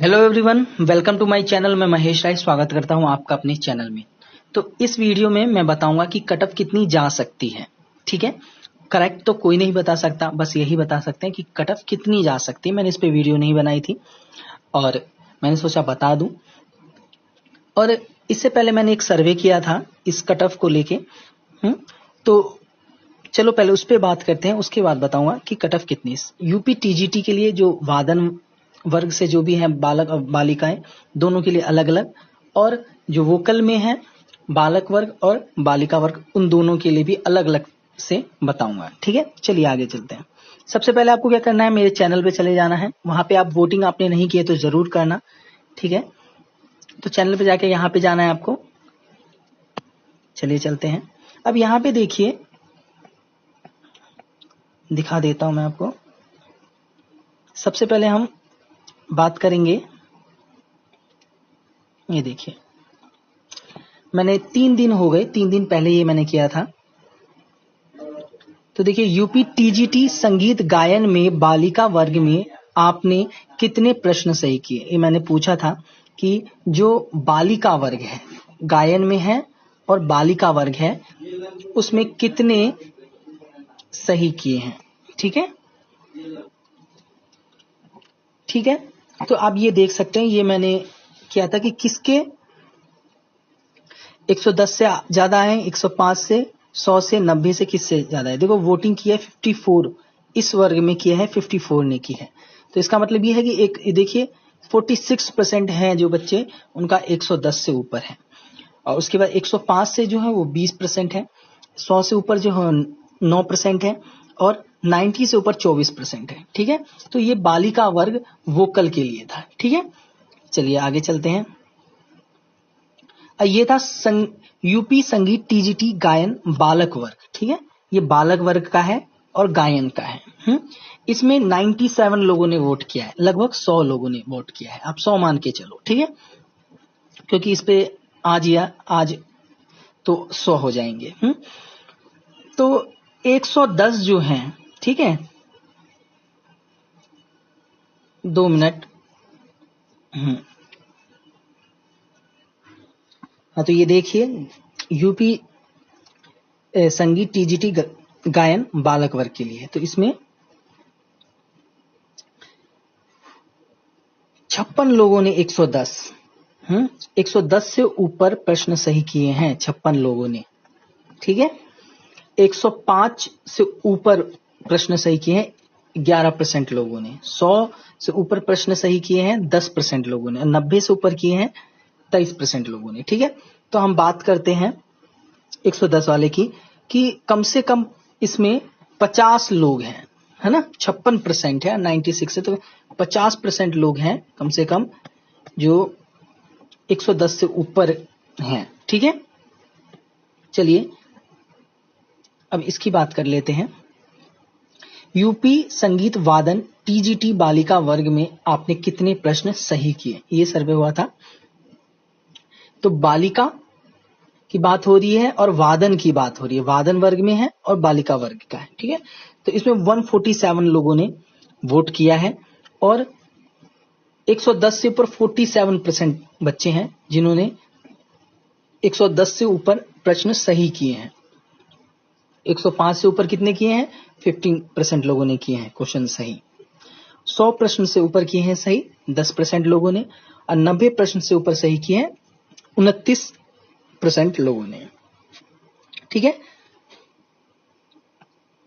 Hello everyone, welcome to my channel. मैं महेश राय स्वागत करता हूं आपका अपने चैनल में। तो इस वीडियो में मैं बताऊंगा कि कट ऑफ कितनी जा सकती है। ठीक है, करेक्ट तो कोई नहीं बता सकता, बस यही बता सकते हैं कि कट ऑफ कितनी जा सकती है। मैंने इस पे वीडियो नहीं बनाई थी और मैंने सोचा बता दूं। और इससे पहले मैंने एक सर्वे किया था इस कट ऑफ को लेके। तो चलो पहले उस पर बात करते हैं, उसके बाद बताऊंगा कि कट ऑफ कितनी। यूपी टीजीटी के लिए जो वादन वर्ग से जो भी हैं बालक और बालिकाएं, दोनों के लिए अलग अलग, और जो वोकल में है बालक वर्ग और बालिका वर्ग, उन दोनों के लिए भी अलग अलग से बताऊंगा। ठीक है, चलिए आगे चलते हैं। सबसे पहले आपको क्या करना है, मेरे चैनल पे चले जाना है। वहां पे आप वोटिंग आपने नहीं किए तो जरूर करना। ठीक है, तो चैनल पे जाके यहाँ पे जाना है आपको। चलिए चलते हैं। अब यहाँ पे देखिए, दिखा देता हूं मैं आपको। सबसे पहले हम बात करेंगे, ये देखिए मैंने 3 दिन हो गए, 3 दिन पहले ये मैंने किया था। तो देखिए, यूपी टीजीटी संगीत गायन में बालिका वर्ग में आपने कितने प्रश्न सही किए, ये मैंने पूछा था कि जो बालिका वर्ग है, गायन में है और बालिका वर्ग है, उसमें कितने सही किए हैं। ठीक है, ठीक है। तो आप ये देख सकते हैं, ये मैंने किया था कि किसके 110 से ज्यादा है, 105 से 100 से 90 से किससे ज्यादा है। देखो वोटिंग की है 54, इस वर्ग में किया है 54 ने की है। तो इसका मतलब ये है कि एक देखिए 46% है जो बच्चे, उनका 110 से ऊपर है। और उसके बाद 105 से जो है वो 20% है, 100 से ऊपर जो है 9% है, और 90 से ऊपर 24% है। ठीक है, तो ये बालिका वर्ग वोकल के लिए था। ठीक है, चलिए आगे चलते हैं। ये था यूपी संगीत टीजीटी गायन बालक वर्ग। ठीक है, ये बालक वर्ग का है और गायन का है। इसमें 97 लोगों ने वोट किया है, लगभग 100 लोगों ने वोट किया है। आप 100 मान के चलो। ठीक है, क्योंकि इस पे आज तो 100 हो जाएंगे। तो 110 जो हैं, ठीक है, 2 मिनट। हाँ, तो ये देखिए यूपी संगीत टीजीटी गायन बालक वर्ग के लिए, तो इसमें 56 लोगों ने 110 से ऊपर प्रश्न सही किए हैं, 56 लोगों ने। ठीक है, 105 से ऊपर प्रश्न सही किए हैं 11% लोगों ने, 100 से ऊपर प्रश्न सही किए हैं 10% लोगों ने, 90 से ऊपर किए हैं 23% लोगों ने। ठीक है, तो हम बात करते हैं 110 वाले की, कि कम से कम इसमें 50 लोग हैं, है ना। 56% है 96 से, तो 50% लोग हैं कम से कम जो 110 से ऊपर हैं। ठीक है, चलिए अब इसकी बात कर लेते हैं। यूपी संगीत वादन टीजीटी बालिका वर्ग में आपने कितने प्रश्न सही किए, ये सर्वे हुआ था। तो बालिका की बात हो रही है और वादन की बात हो रही है, वादन वर्ग में है और बालिका वर्ग का है। ठीक है, तो इसमें 147 लोगों ने वोट किया है और 110 से ऊपर 47% बच्चे हैं जिन्होंने 110 से ऊपर प्रश्न सही किए हैं। 105 से ऊपर कितने किए हैं, 15% लोगों ने किए हैं क्वेश्चन सही। 100 प्रश्न से ऊपर किए हैं सही 10% लोगों ने, और 90 प्रश्न से ऊपर सही किए हैं 29% लोगों ने। ठीक है,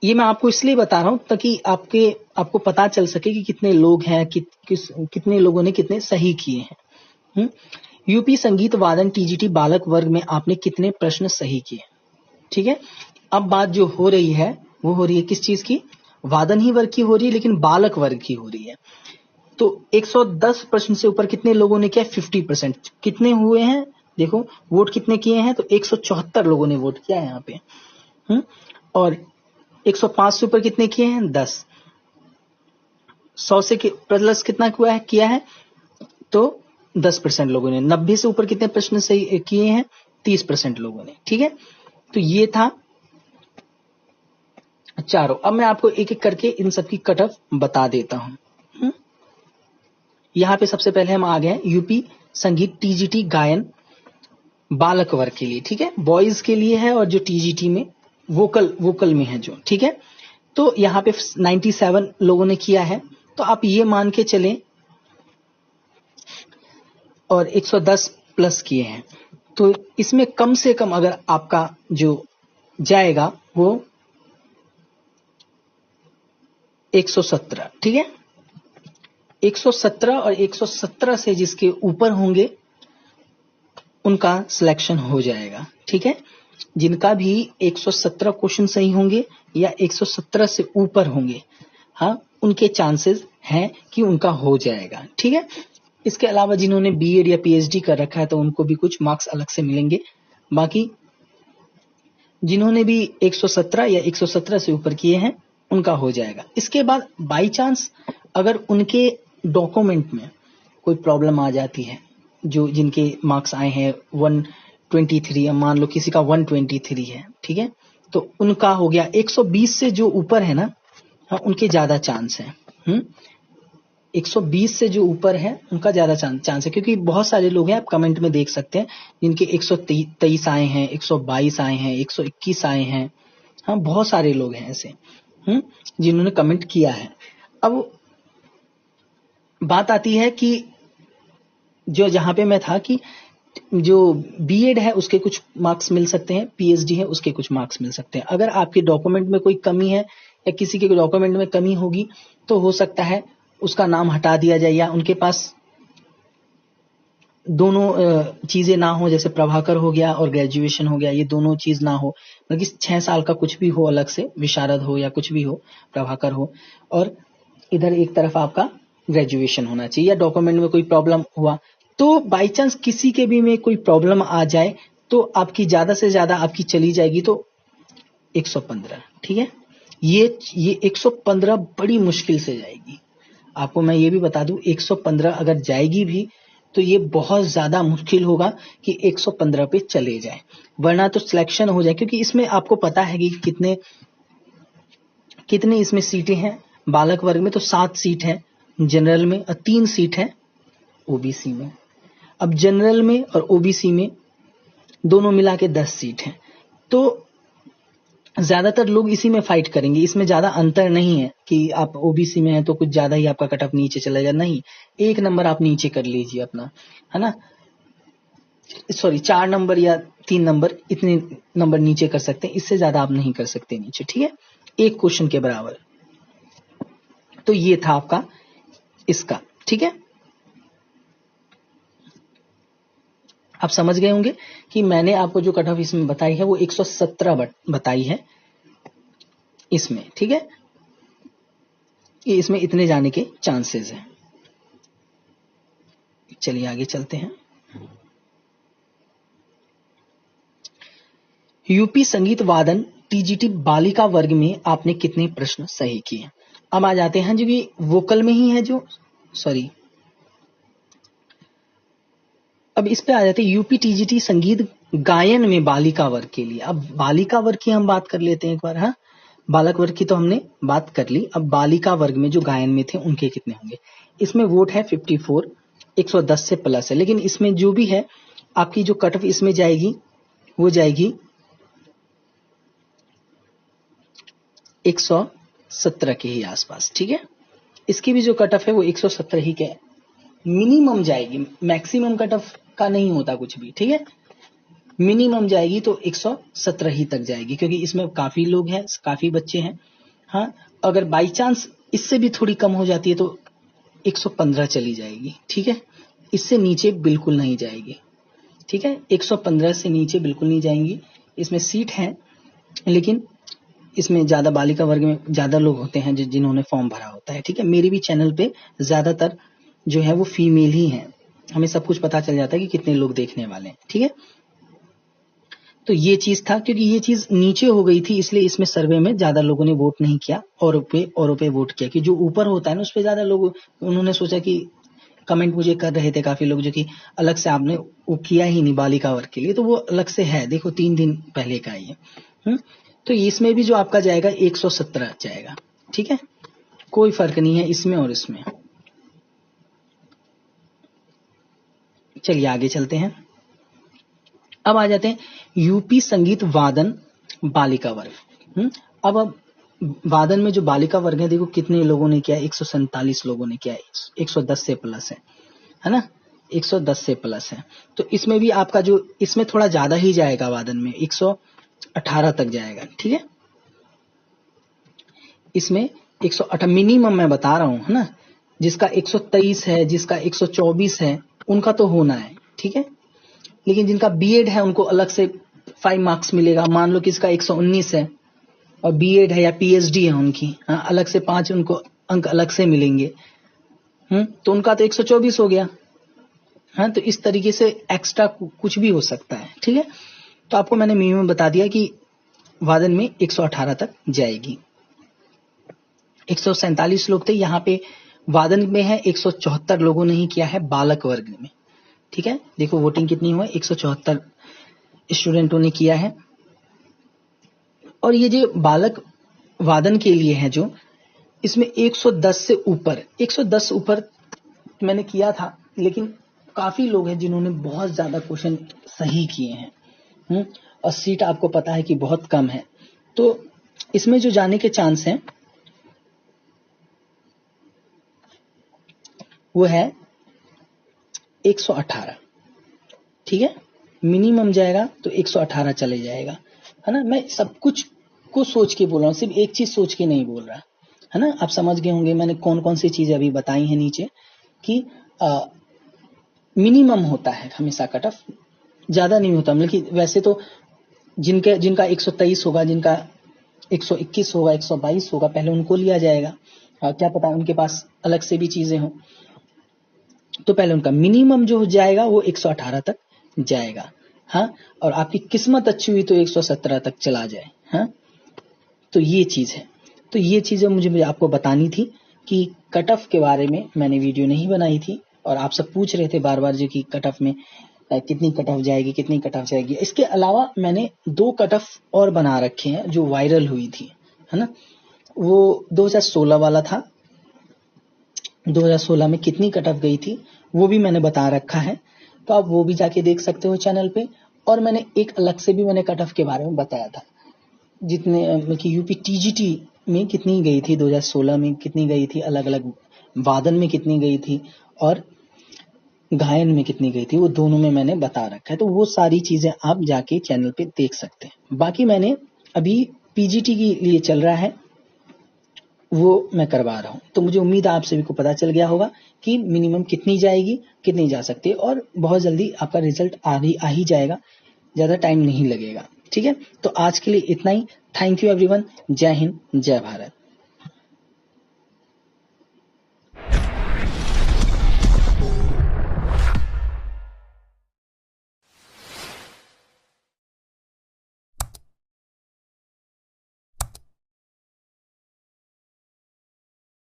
ये मैं आपको इसलिए बता रहा हूं ताकि आपको पता चल सके कि कितने लोग हैं, कितने लोगों ने कितने सही किए हैं। यूपी संगीत वादन टीजीटी बालक वर्ग में आपने कितने प्रश्न सही किए। ठीक है, अब बात जो हो रही है वो हो रही है किस चीज की, वादन ही वर्ग की हो रही है, लेकिन बालक वर्ग की हो रही है। तो 110 प्रश्न से ऊपर कितने लोगों ने किया, 50%। कितने हुए हैं, देखो वोट कितने किए हैं, तो 174 लोगों ने वोट किया है यहाँ पे। और 105 से ऊपर कितने किए हैं, 10। 100 से प्लस कितना किया है, तो 10% लोगों ने। 90 से ऊपर कितने प्रश्न सही किए हैं, 30% लोगों ने। ठीक है, तो ये था चारों। अब मैं आपको एक एक करके इन सबकी कट ऑफ बता देता हूं। यहाँ पे सबसे पहले हम आ गए यूपी संगीत टीजीटी गायन बालक वर्ग के लिए, ठीक है, बॉयज के लिए है, और जो टीजीटी में वोकल में है जो, ठीक है। तो यहाँ पे 97 लोगों ने किया है, तो आप ये मान के चलें, और 110 प्लस किए हैं, तो इसमें कम से कम अगर आपका जो जाएगा वो 117, ठीक है। 117 और 117 से जिसके ऊपर होंगे उनका सिलेक्शन हो जाएगा, ठीक है। जिनका भी 117 क्वेश्चन सही होंगे या 117 से ऊपर होंगे, हाँ, उनके चांसेस हैं कि उनका हो जाएगा, ठीक है। इसके अलावा जिन्होंने बीएड या पीएचडी कर रखा है तो उनको भी कुछ मार्क्स अलग से मिलेंगे। बाकी जिन्होंने भी 117 या 117 से ऊपर किए हैं उनका हो जाएगा। इसके बाद बाई चांस अगर उनके डॉक्यूमेंट में कोई प्रॉब्लम आ जाती है, जो जिनके मार्क्स आए हैं 123, मान लो किसी का 123 है, ठीक है, तो उनका हो गया 120 से जो ऊपर है ना, हाँ, उनके ज्यादा चांस है। 120 से जो ऊपर है उनका ज्यादा चांस है, क्योंकि बहुत सारे लोग हैं, आप कमेंट में देख सकते हैं, जिनके 123 आए हैं, 122 आए हैं, 121 आए हैं, हाँ, बहुत सारे लोग हैं ऐसे जिन्होंने कमेंट किया है। अब बात आती है कि जो जहां पे मैं था कि जो बीएड है उसके कुछ मार्क्स मिल सकते हैं, पीएचडी है उसके कुछ मार्क्स मिल सकते हैं। अगर आपके डॉक्यूमेंट में कोई कमी है या किसी के डॉक्यूमेंट में कमी होगी तो हो सकता है उसका नाम हटा दिया जाए, या उनके पास दोनों चीजें ना हो, जैसे प्रभाकर हो गया और ग्रेजुएशन हो गया, ये दोनों चीज ना हो, बल्कि 6 साल का कुछ भी हो अलग से, विशारद हो या कुछ भी हो, प्रभाकर हो, और इधर एक तरफ आपका ग्रेजुएशन होना चाहिए, या डॉक्यूमेंट में कोई प्रॉब्लम हुआ तो बाई चांस किसी के भी में कोई प्रॉब्लम आ जाए तो आपकी ज्यादा से ज्यादा आपकी चली जाएगी तो 115, ठीक है। ये 115 बड़ी मुश्किल से जाएगी। आपको मैं ये भी बता दूं, 115 अगर जाएगी भी तो ये बहुत ज्यादा मुश्किल होगा कि 115 पे चले जाए, वरना तो सिलेक्शन हो जाए, क्योंकि इसमें आपको पता है कि कितने इसमें सीटें हैं। बालक वर्ग में तो 7 सीट है, जनरल में 3 सीट है, ओबीसी में। अब जनरल में और ओबीसी में दोनों मिला के 10 सीट हैं, तो ज्यादातर लोग इसी में फाइट करेंगे। इसमें ज्यादा अंतर नहीं है कि आप ओबीसी में हैं तो कुछ ज्यादा ही आपका कट ऑफ नीचे चला जाए, नहीं, 1 नंबर आप नीचे कर लीजिए अपना, है ना, सॉरी 4 नंबर या 3 नंबर, इतने नंबर नीचे कर सकते हैं, इससे ज्यादा आप नहीं कर सकते नीचे, ठीक है, एक क्वेश्चन के बराबर। तो ये था आपका इसका, ठीक है। आप समझ गए होंगे कि मैंने आपको जो कट ऑफ इसमें बताई है वो 117 बताई है इसमें, ठीक है, ये इसमें इतने जाने के चांसेस हैं। चलिए आगे चलते हैं। यूपी संगीत वादन टीजीटी बालिका वर्ग में आपने कितने प्रश्न सही किए। अब आ जाते हैं जो कि वोकल में ही है, जो सॉरी अब इस पे आ जाते हैं यूपी टीजीटी संगीत गायन में बालिका वर्ग के लिए। अब बालिका वर्ग की हम बात कर लेते हैं एक बार, हाँ, बालक वर्ग की तो हमने बात कर ली, अब बालिका वर्ग में जो गायन में थे उनके कितने होंगे। इसमें वोट है 54, 110 से प्लस है, लेकिन इसमें जो भी है आपकी जो कट ऑफ इसमें जाएगी वो जाएगी 117 के ही आसपास, ठीक है। इसकी भी जो कट ऑफ है वो 117 ही के मिनिमम जाएगी, मैक्सिमम कट ऑफ का नहीं होता कुछ भी, ठीक है, मिनिमम जाएगी तो 117 ही तक जाएगी, क्योंकि इसमें काफी लोग हैं, काफी बच्चे हैं, हाँ। अगर बाई चांस इससे भी थोड़ी कम हो जाती है तो 115 चली जाएगी, ठीक है, इससे नीचे बिल्कुल नहीं जाएगी, ठीक है, 115 से नीचे बिल्कुल नहीं जाएंगी। इसमें सीट है, लेकिन इसमें ज्यादा बालिका वर्ग में ज्यादा लोग होते हैं जिन्होंने फॉर्म भरा होता है, ठीक है। मेरे भी चैनल पे ज्यादातर जो है वो फीमेल ही हैं, हमें सब कुछ पता चल जाता है कि कितने लोग देखने वाले हैं, ठीक है। तो ये चीज था, क्योंकि ये चीज नीचे हो गई थी इसलिए इसमें सर्वे में ज्यादा लोगों ने वोट नहीं किया, औरों पे वोट किया, कि जो ऊपर होता है ना उस पर ज्यादा लोग, उन्होंने सोचा कि कमेंट मुझे कर रहे थे काफी लोग जो कि अलग से आपने वो किया ही नहीं बालिका वर्ग के लिए, तो वो अलग से है, देखो 3 दिन पहले का ही है। तो इसमें भी जो आपका जाएगा 117 जाएगा, ठीक है, कोई फर्क नहीं है इसमें और इसमें। चलिए आगे चलते हैं। अब आ जाते हैं यूपी संगीत वादन बालिका वर्ग। अब वादन में जो बालिका वर्ग है, देखो कितने लोगों ने किया है, 147 लोगों ने किया है, 110 से प्लस है ना, 110 से प्लस है। तो इसमें भी आपका जो, इसमें थोड़ा ज्यादा ही जाएगा, वादन में 118 तक जाएगा, ठीक है। इसमें 118 मिनिमम मैं बता रहा हूं, है ना। जिसका 123 है, जिसका 124 है, उनका तो होना है, ठीक है। लेकिन जिनका बीएड है उनको अलग से 5 मार्क्स मिलेगा। मान लो कि इसका 119 है और बीएड है या पीएचडी है उनकी, हाँ, अलग से 5 उनको अंक अलग से मिलेंगे। तो उनका तो 124 हो गया। हाँ, तो इस तरीके से एक्स्ट्रा कुछ भी हो सकता है, ठीक है। तो आपको मैंने मिनिमम बता दिया कि वादन में 118 तक जाएगी। 147 लोग थे, यहाँ पे वादन में है 174 लोगों ने ही किया है बालक वर्ग में, ठीक है। देखो वोटिंग कितनी हुआ, 174 स्टूडेंटों ने किया है। और ये जो बालक वादन के लिए है, जो इसमें 110 से ऊपर, 110 ऊपर मैंने किया था, लेकिन काफी लोग हैं जिन्होंने बहुत ज्यादा क्वेश्चन सही किए हैं, और सीट आपको पता है कि बहुत कम है। तो इसमें जो जाने के चांस हैं वो है 118, ठीक है। मिनिमम जाएगा तो 118 चले जाएगा, है ना। मैं सब कुछ को सोच के बोल रहा हूँ, सिर्फ एक चीज सोच के नहीं बोल रहा, है ना। आप समझ गए होंगे मैंने कौन कौन सी चीजें अभी बताई हैं नीचे, कि मिनिमम होता है हमेशा कट ऑफ, ज्यादा नहीं होता। मतलब वैसे तो जिनका 123 होगा, जिनका 121 होगा, 122 होगा, पहले उनको लिया जाएगा। क्या पता उनके पास अलग से भी चीजें हों, तो पहले उनका मिनिमम जो जाएगा वो 118 तक जाएगा। हाँ, और आपकी किस्मत अच्छी हुई तो 117 तक चला जाए। हाँ, तो ये चीज है। तो ये चीजें मुझे आपको बतानी थी कि कट ऑफ के बारे में मैंने वीडियो नहीं बनाई थी, और आप सब पूछ रहे थे बार बार जो कि कट ऑफ में कितनी कट ऑफ जाएगी, कितनी कट ऑफ जाएगी। इसके अलावा मैंने 2 कट ऑफ और बना रखे हैं जो वायरल हुई थी, है ना। वो 2016 वाला था, 2016 में कितनी कट ऑफ गई थी वो भी मैंने बता रखा है, तो आप वो भी जाके देख सकते हो चैनल पे। और मैंने एक अलग से भी मैंने कट ऑफ के बारे में बताया था, जितने कि यूपी टीजीटी में कितनी गई थी, 2016 में कितनी गई थी, अलग अलग वादन में कितनी गई थी और गायन में कितनी गई थी, वो दोनों में मैंने बता रखा है। तो वो सारी चीजें आप जाके चैनल पे देख सकते हैं। बाकी मैंने अभी पीजीटी के लिए चल रहा है, वो मैं करवा रहा हूं। तो मुझे उम्मीद है आप सभी को पता चल गया होगा कि मिनिमम कितनी जाएगी, कितनी जा सकती है, और बहुत जल्दी आपका रिजल्ट आ ही जाएगा, ज्यादा टाइम नहीं लगेगा, ठीक है। तो आज के लिए इतना ही। Thank you everyone. जय हिंद, जय भारत।